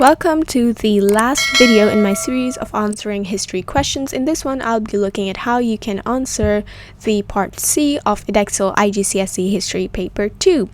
Welcome to the last video in my series of answering history questions. In this one, I'll be looking at how you can answer the part C of Edexcel iGCSE History Paper 2.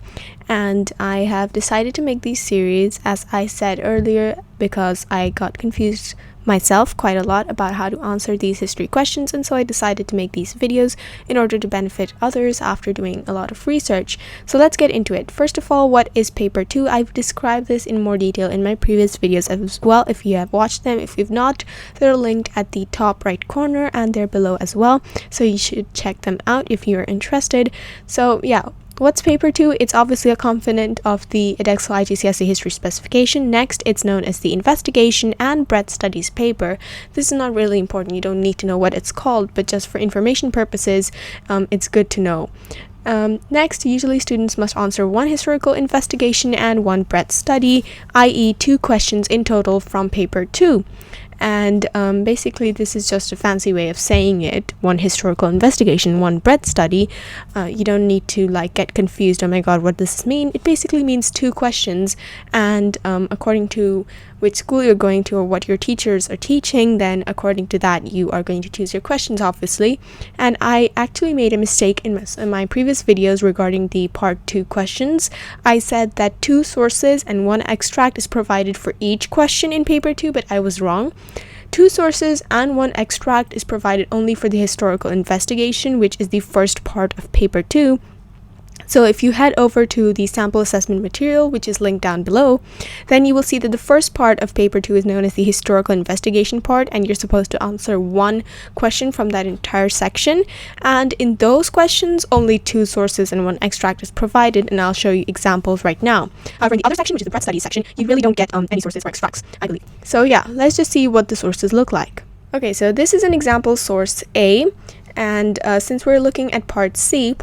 And I have decided to make these series, as I said earlier, because I got confused myself quite a lot about how to answer these history questions, and so I decided to make these videos in order to benefit others after doing a lot of research. So let's get into it. First of all, what is paper 2? I've described this in more detail in my previous videos as well. If you have watched them, if you've not, they're linked at the top right corner and they're below as well, so you should check them out if you're interested. So yeah, what's paper 2? It's obviously a component of the Edexcel iGCSE History specification. Next, it's known as the Investigation and Breadth Studies paper. This is not really important. You don't need to know what it's called, but just for information purposes, it's good to know. Next, usually students must answer one historical investigation and one breadth study, i.e. 2 questions in total from paper 2. And basically this is just a fancy way of saying it: one historical investigation, one breadth study. You don't need to get confused, oh my god, what does this mean? It basically means 2 questions, and according to which school you're going to or what your teachers are teaching, then according to that you are going to choose your questions, obviously. And I actually made a mistake in my previous videos regarding the part 2 questions. I said that 2 sources and 1 extract is provided for each question in paper 2, but I was wrong. 2 sources and 1 extract is provided only for the historical investigation, which is the first part of paper 2. So if you head over to the sample assessment material, which is linked down below, then you will see that the first part of paper 2 is known as the historical investigation part, and you're supposed to answer 1 question from that entire section. And in those questions, only 2 sources and 1 extract is provided, and I'll show you examples right now. However, in the other section, which is the breadth studies section, you really don't get any sources or extracts, I believe. So yeah, let's just see what the sources look like. Okay, so this is an example source A. And since we're looking at part C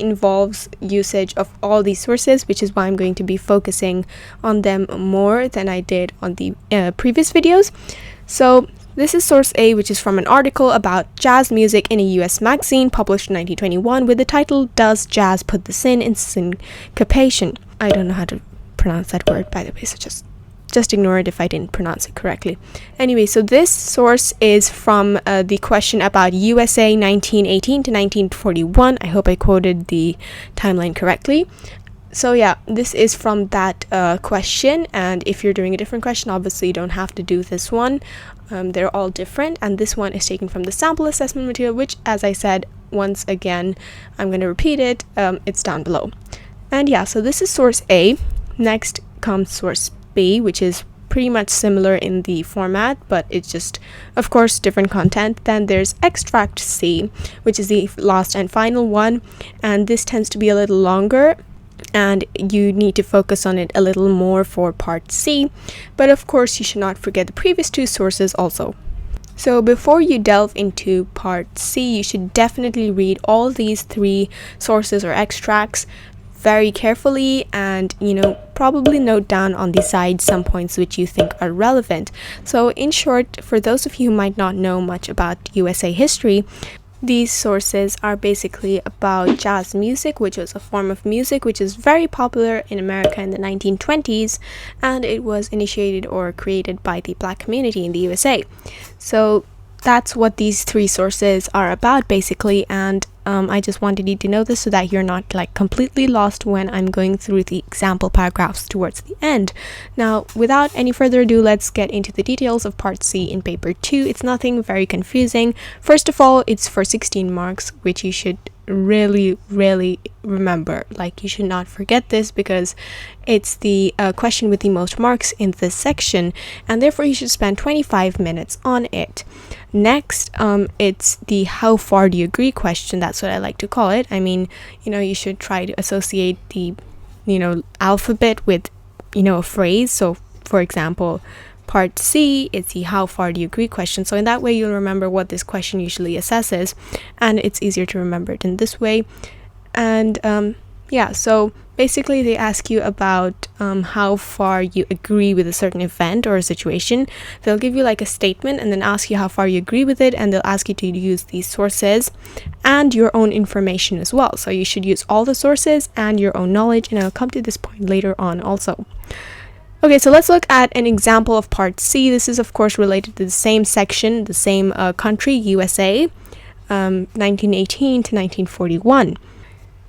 involves usage of all these sources, which is why I'm going to be focusing on them more than I did on the previous videos. So this is source A, which is from an article about jazz music in a US magazine published in 1921 with the title, "Does Jazz Put the Sin in Syncopation?" I don't know how to pronounce that word, by the way, so just ignore it if I didn't pronounce it correctly. Anyway, so this source is from the question about USA 1918 to 1941. I hope I quoted the timeline correctly. So yeah, this is from that question, and if you're doing a different question, obviously you don't have to do this one. They're all different, and this one is taken from the sample assessment material, which, as I said, once again, I'm going to repeat it, it's down below. And yeah, so this is source A. Next comes source B, which is pretty much similar in the format, but it's just, of course, different content. Then there's extract C, which is the last and final one, and this tends to be a little longer, and you need to focus on it a little more for part C. But of course, you should not forget the previous 2 sources also. So before you delve into part C, you should definitely read all these 3 sources or extracts very carefully, and probably note down on the side some points which you think are relevant. So in short, for those of you who might not know much about USA history, these sources are basically about jazz music, which was a form of music which is very popular in America in the 1920s, and it was initiated or created by the Black community in the USA. So that's what these 3 sources are about, basically, and I just wanted you to know this so that you're not completely lost when I'm going through the example paragraphs towards the end. Now, without any further ado, let's get into the details of part C in paper 2. It's nothing very confusing. First of all, it's for 16 marks, which you should really remember. You should not forget this, because it's the question with the most marks in this section, and therefore you should spend 25 minutes on it. Next, it's the how far do you agree question. That's what I like to call it. I mean, you should try to associate the alphabet with a phrase. So for example, part C is the how far do you agree question. So in that way you'll remember what this question usually assesses, and it's easier to remember it in this way. And yeah, so basically they ask you about how far you agree with a certain event or a situation. They'll give you a statement and then ask you how far you agree with it, and they'll ask you to use these sources and your own information as well. So you should use all the sources and your own knowledge, and I'll come to this point later on also. Okay, so let's look at an example of part C. This is of course related to the same section, the same country, USA, 1918 to 1941.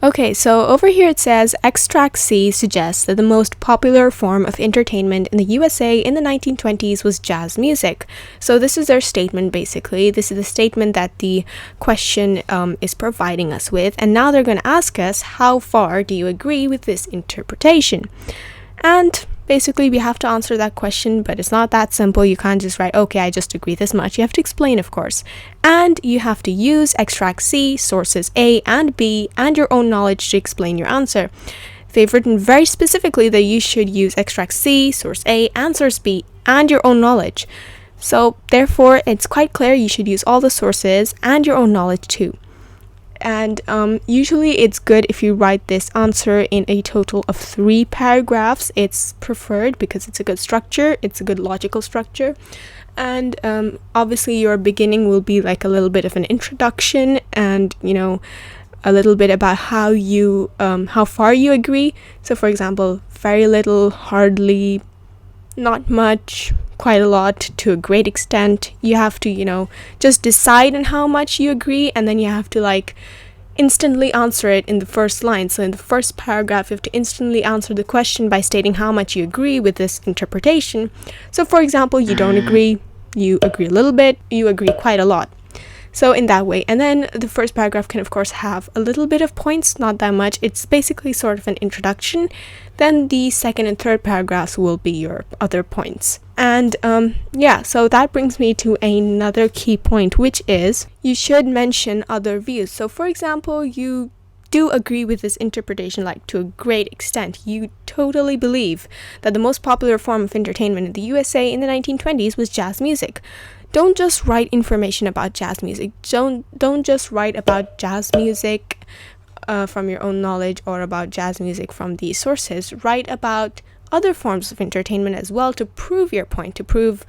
Okay, so over here it says extract C suggests that the most popular form of entertainment in the USA in the 1920s was jazz music. So this is their statement basically. This is the statement that the question is providing us with. And now they're going to ask us, how far do you agree with this interpretation? And basically we have to answer that question, but it's not that simple. You can't just write, okay, I just agree this much. You have to explain, of course. And you have to use extract C, sources A and B, and your own knowledge to explain your answer. They've written very specifically that you should use extract C, source A, and source B, and your own knowledge. So therefore, it's quite clear you should use all the sources and your own knowledge too. And usually it's good if you write this answer in a total of 3 paragraphs. It's preferred because it's a good structure, it's a good logical structure. And obviously your beginning will be like a little bit of an introduction and, you know, a little bit about how far you agree. So for example, very little, hardly, not much, quite a lot, to a great extent. You have to, you know, just decide on how much you agree, and then you have to like instantly answer it in the first line. So in the first paragraph you have to instantly answer the question by stating how much you agree with this interpretation. So for example, you don't agree, you agree a little bit, you agree quite a lot. So in that way. And then the first paragraph can of course have a little bit of points, not that much. It's basically sort of an introduction. Then the second and third paragraphs will be your other points. And yeah, so that brings me to another key point, which is you should mention other views. So for example, you do agree with this interpretation, like to a great extent. You totally believe that the most popular form of entertainment in the USA in the 1920s was jazz music. Don't just write information about jazz music. Don't just write about jazz music from your own knowledge or about jazz music from these sources. Write about other forms of entertainment as well to prove your point, to prove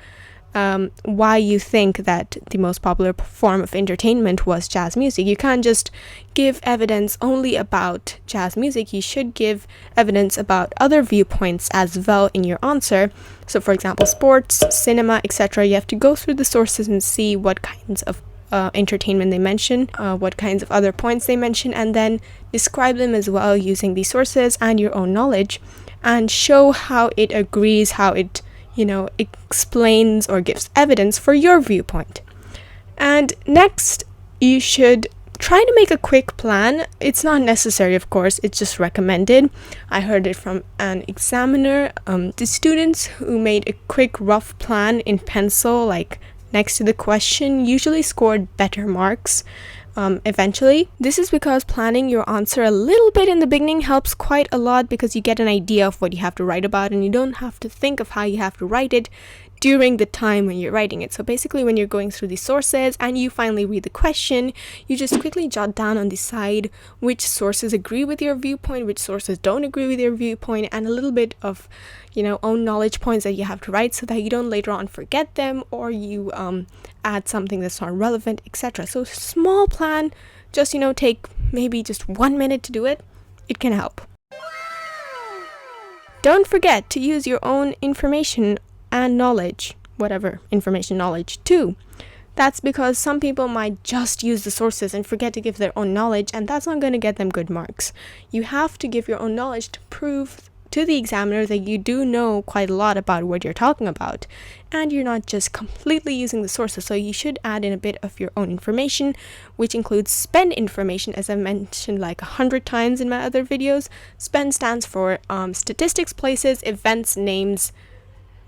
why you think that the most popular form of entertainment was jazz music. You can't just give evidence only about jazz music. You should give evidence about other viewpoints as well in your answer. So for example, sports, cinema, etc. You have to go through the sources and see what kinds of entertainment they mention, what kinds of other points they mention, and then describe them as well using these sources and your own knowledge, and show how it agrees, how it, you know, explains or gives evidence for your viewpoint. And next, you should try to make a quick plan. It's not necessary, of course, it's just recommended. I heard it from an examiner. The students who made a quick rough plan in pencil, like next to the question, usually scored better marks eventually. This is because planning your answer a little bit in the beginning helps quite a lot, because you get an idea of what you have to write about and you don't have to think of how you have to write it during the time when you're writing it. So basically when you're going through the sources and you finally read the question, you just quickly jot down on the side which sources agree with your viewpoint, which sources don't agree with your viewpoint, and a little bit of, you know, own knowledge points that you have to write so that you don't later on forget them, or you add something that's not relevant, etc. So small plan, just, you know, take maybe just 1 minute to do it. It can help. Don't forget to use your own information and knowledge, whatever information knowledge too. That's because some people might just use the sources and forget to give their own knowledge, and that's not going to get them good marks. You have to give your own knowledge to prove to the examiner that you do know quite a lot about what you're talking about, and you're not just completely using the sources. So you should add in a bit of your own information, which includes SPEN information, as I mentioned like 100 times in my other videos. SPEN stands for statistics, places, events, names.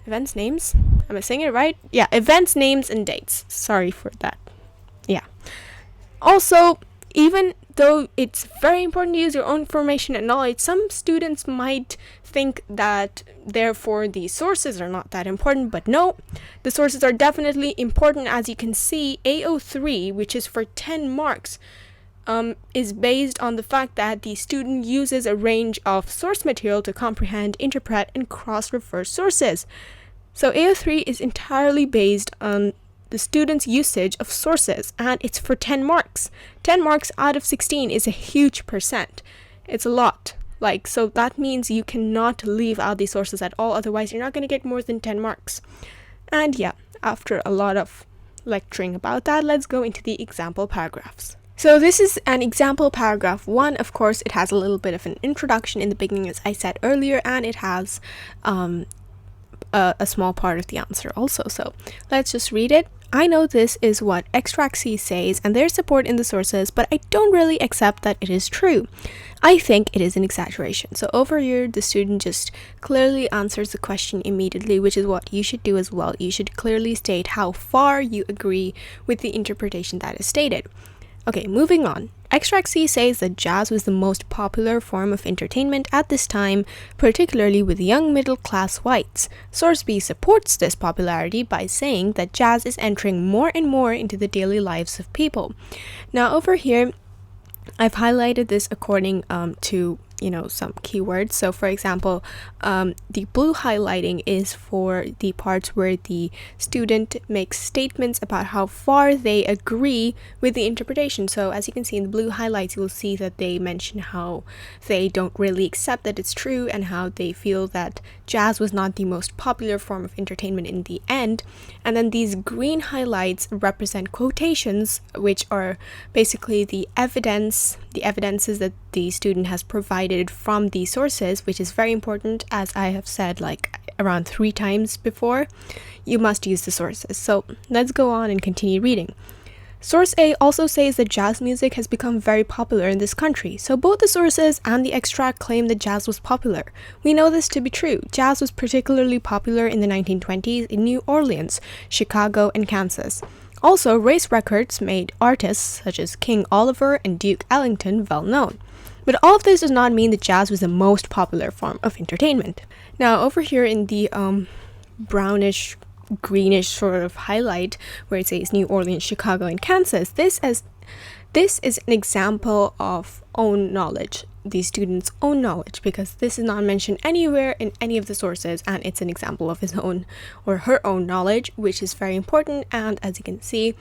Events, names? Am I saying it right? Yeah, events, names, and dates. Sorry for that. Yeah. Also, even though it's very important to use your own information and knowledge, some students might think that therefore the sources are not that important, but no, the sources are definitely important. As you can see, AO3, which is for 10 marks, is based on the fact that the student uses a range of source material to comprehend, interpret, and cross-refer sources. So AO3 is entirely based on the student's usage of sources, and it's for 10 marks. 10 marks out of 16 is a huge percent. It's a lot Like, so that means you cannot leave out these sources at all, otherwise you're not going to get more than 10 marks. And yeah, after a lot of lecturing about that, let's go into the example paragraphs. So this is an example paragraph 1. Of course, it has a little bit of an introduction in the beginning, as I said earlier, and it has a small part of the answer also. So let's just read it. I know this is what Extract C says and their support in the sources, but I don't really accept that it is true. I think it is an exaggeration. So over here, the student just clearly answers the question immediately, which is what you should do as well. You should clearly state how far you agree with the interpretation that is stated. Okay, moving on. Extract C says that jazz was the most popular form of entertainment at this time, particularly with young middle-class whites. Source B supports this popularity by saying that jazz is entering more and more into the daily lives of people. Now over here, I've highlighted this according to some keywords. So for example, the blue highlighting is for the parts where the student makes statements about how far they agree with the interpretation. So as you can see in the blue highlights, you'll see that they mention how they don't really accept that it's true and how they feel that jazz was not the most popular form of entertainment in the end. And then these green highlights represent quotations, which are basically the evidences that the student has provided from these sources, which is very important. As I have said like around 3 times before, you must use the sources. So let's go on and continue reading. Source A also says that jazz music has become very popular in this country, so both the sources and the extract claim that jazz was popular. We know this to be true. Jazz was particularly popular in the 1920s in New Orleans, Chicago, and Kansas. Also, race records made artists such as King Oliver and Duke Ellington well known. But all of this does not mean that jazz was the most popular form of entertainment. Now, over here in the brownish greenish sort of highlight where it says New Orleans, Chicago, and Kansas, this is an example of own knowledge, the student's own knowledge, because this is not mentioned anywhere in any of the sources, and it's an example of his own or her own knowledge, which is very important. And as you can see,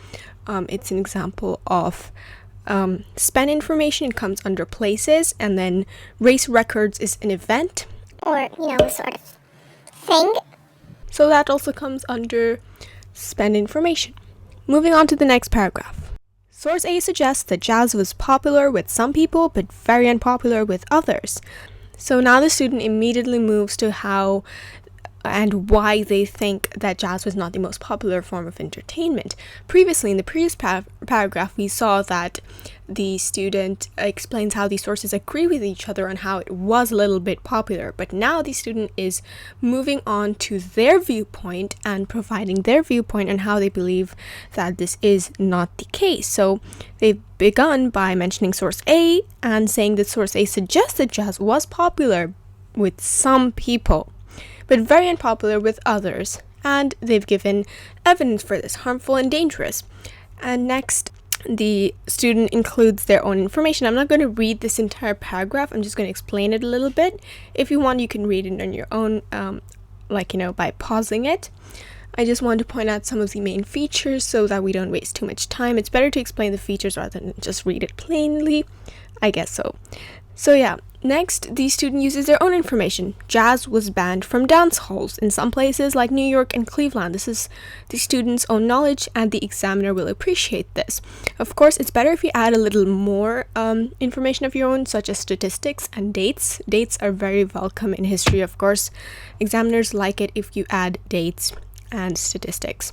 it's an example of spend information. It comes under places, and then race records is an event or sort of thing. So that also comes under spend information. Moving on to the next paragraph. Source A suggests that jazz was popular with some people but very unpopular with others. So now the student immediately moves to how and why they think that jazz was not the most popular form of entertainment. Previously, in the previous paragraph, we saw that the student explains how these sources agree with each other on how it was a little bit popular, but now the student is moving on to their viewpoint and providing their viewpoint on how they believe that this is not the case. So they've begun by mentioning source A and saying that source A suggests that jazz was popular with some people, but very unpopular with others, and they've given evidence for this, harmful and dangerous. And next, the student includes their own information. I'm not going to read this entire paragraph, I'm just going to explain it a little bit. If you want, you can read it on your own, by pausing it. I just want to point out some of the main features so that we don't waste too much time. It's better to explain the features rather than just read it plainly, I guess so. So yeah, next, the student uses their own information. Jazz was banned from dance halls in some places like New York and Cleveland. This is the student's own knowledge, and the examiner will appreciate this. Of course, it's better if you add a little more information of your own, such as statistics and dates. Dates are very welcome in history, of course. Examiners like it if you add dates and statistics.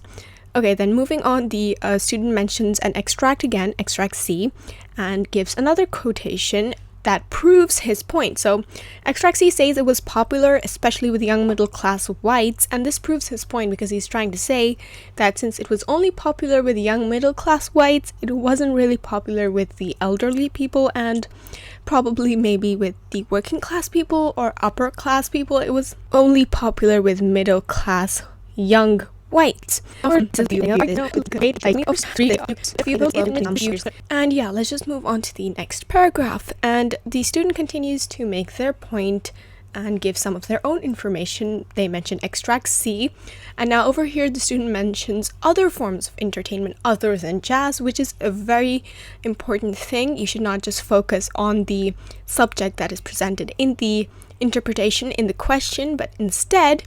Okay, then moving on, the student mentions an extract again, extract C, and gives another quotation that proves his point. So extract C says it was popular, especially with young middle-class whites, and this proves his point because he's trying to say that since it was only popular with young middle-class whites, it wasn't really popular with the elderly people and probably maybe with the working-class people or upper-class people. It was only popular with middle-class young whites. And yeah, let's just move on to the next paragraph. And the student continues to make their point and give some of their own information. They mention extract C, and now over here the student mentions other forms of entertainment other than jazz, which is a very important thing. You should not just focus on the subject that is presented in the interpretation in the question, but instead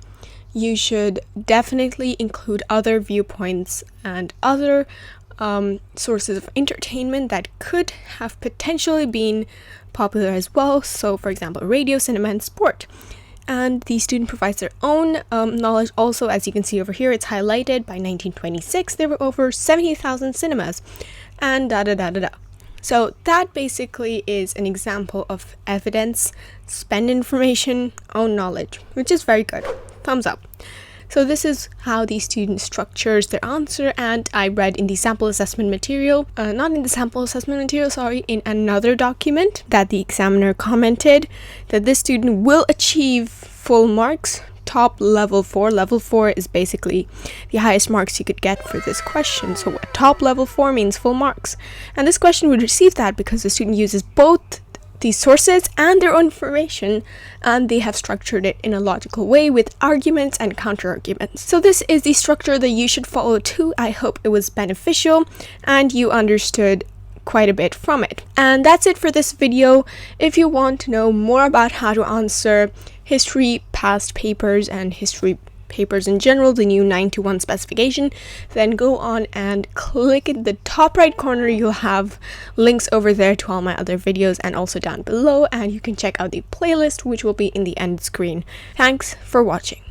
you should definitely include other viewpoints and other sources of entertainment that could have potentially been popular as well. So for example, radio, cinema, and sport. And the student provides their own knowledge also. As you can see over here, it's highlighted. By 1926 there were over 70,000 cinemas, and So that basically is an example of evidence, spend information, own knowledge, which is very good. Thumbs up. So this is how the student structures their answer, and I read in the sample assessment material, not in the sample assessment material, sorry, in another document that the examiner commented that this student will achieve full marks, top level 4. Level 4 is basically the highest marks you could get for this question. So top level 4 means full marks. And this question would receive that because the student uses both these sources and their own information, and they have structured it in a logical way with arguments and counter arguments. So this is the structure that you should follow too. I hope it was beneficial and you understood quite a bit from it. And that's it for this video. If you want to know more about how to answer history past papers and history papers in general, the new 9-to-1 specification, then go on and click in the top right corner. You'll have links over there to all my other videos and also down below, and you can check out the playlist which will be in the end screen. Thanks for watching.